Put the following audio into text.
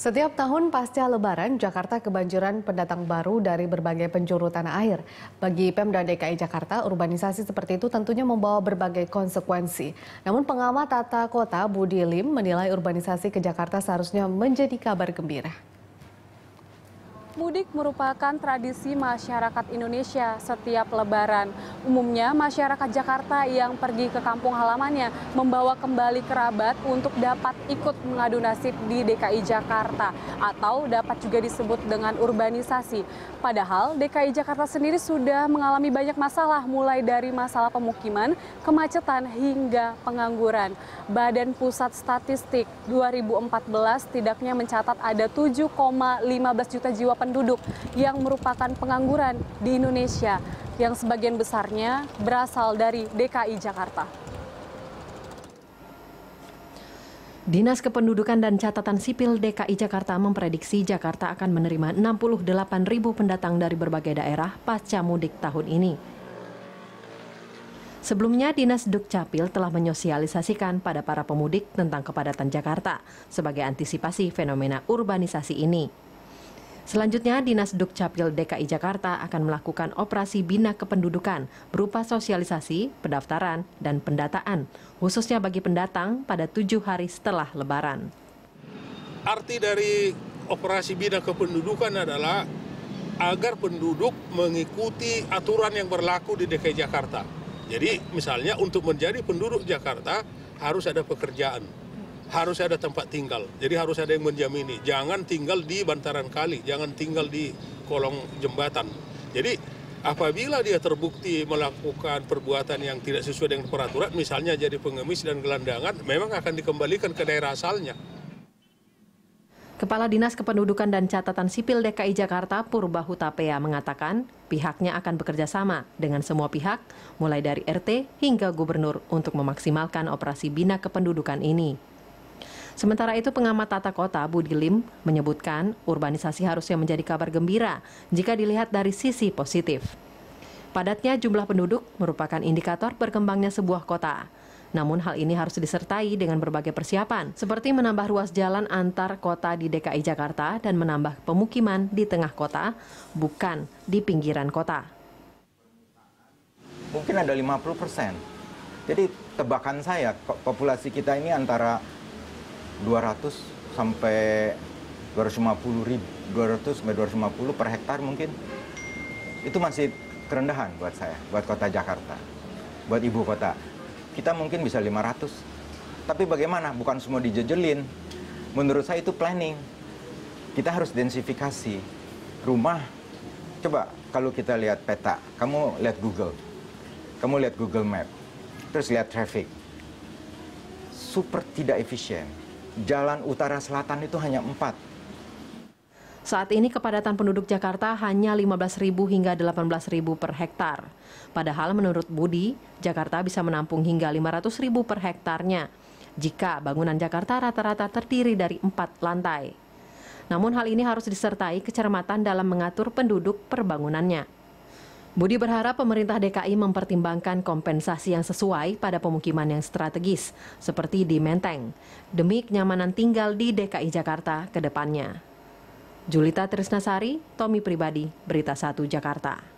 Setiap tahun pasca Lebaran, Jakarta kebanjiran pendatang baru dari berbagai penjuru tanah air. Bagi Pemda DKI Jakarta, urbanisasi seperti itu tentunya membawa berbagai konsekuensi. Namun pengamat tata kota Budi Lim menilai urbanisasi ke Jakarta seharusnya menjadi kabar gembira. Mudik merupakan tradisi masyarakat Indonesia setiap Lebaran. Umumnya masyarakat Jakarta yang pergi ke kampung halamannya membawa kembali kerabat untuk dapat ikut mengadu nasib di DKI Jakarta atau dapat juga disebut dengan urbanisasi. Padahal DKI Jakarta sendiri sudah mengalami banyak masalah mulai dari masalah pemukiman, kemacetan hingga pengangguran. Badan Pusat Statistik 2014 setidaknya mencatat ada 7,15 juta jiwa penduduk yang merupakan pengangguran di Indonesia, yang sebagian besarnya berasal dari DKI Jakarta. Dinas Kependudukan dan Catatan Sipil DKI Jakarta memprediksi Jakarta akan menerima 68.000 pendatang dari berbagai daerah pasca mudik tahun ini. Sebelumnya, Dinas Dukcapil telah menyosialisasikan pada para pemudik tentang kepadatan Jakarta sebagai antisipasi fenomena urbanisasi ini. Selanjutnya, Dinas Dukcapil DKI Jakarta akan melakukan operasi bina kependudukan berupa sosialisasi, pendaftaran, dan pendataan, khususnya bagi pendatang pada 7 hari setelah Lebaran. Arti dari operasi bina kependudukan adalah agar penduduk mengikuti aturan yang berlaku di DKI Jakarta. Jadi misalnya untuk menjadi penduduk Jakarta harus ada pekerjaan, harus ada tempat tinggal. Jadi harus ada yang menjamini. Jangan tinggal di bantaran kali, jangan tinggal di kolong jembatan. Jadi apabila dia terbukti melakukan perbuatan yang tidak sesuai dengan peraturan, misalnya jadi pengemis dan gelandangan, memang akan dikembalikan ke daerah asalnya. Kepala Dinas Kependudukan dan Catatan Sipil DKI Jakarta Purba Hutapea mengatakan pihaknya akan bekerja sama dengan semua pihak, mulai dari RT hingga gubernur untuk memaksimalkan operasi bina kependudukan ini. Sementara itu, pengamat tata kota Budi Lim menyebutkan urbanisasi harusnya menjadi kabar gembira jika dilihat dari sisi positif. Padatnya jumlah penduduk merupakan indikator berkembangnya sebuah kota. Namun hal ini harus disertai dengan berbagai persiapan, seperti menambah ruas jalan antar kota di DKI Jakarta dan menambah pemukiman di tengah kota, bukan di pinggiran kota. Mungkin ada 50%. Jadi tebakan saya, populasi kita ini antara 200 sampai 250 per hektar mungkin. Itu masih kerendahan buat saya, buat kota Jakarta, buat ibu kota. Kita mungkin bisa 500. Tapi bagaimana? Bukan semua dijejelin. Menurut saya itu planning. Kita harus densifikasi. Rumah, coba kalau kita lihat peta, kamu lihat Google. Kamu lihat Google Map. Terus lihat traffic. Super tidak efisien. Jalan utara selatan itu hanya 4. Saat ini kepadatan penduduk Jakarta hanya 15.000 hingga 18.000 per hektar. Padahal menurut Budi, Jakarta bisa menampung hingga 500.000 per hektarnya jika bangunan Jakarta rata-rata terdiri dari 4 lantai. Namun hal ini harus disertai kecermatan dalam mengatur penduduk per bangunannya. Budi berharap pemerintah DKI mempertimbangkan kompensasi yang sesuai pada pemukiman yang strategis, seperti di Menteng, demi kenyamanan tinggal di DKI Jakarta ke depannya. Julita Trisnasari, Tommy Pribadi, Berita 1 Jakarta.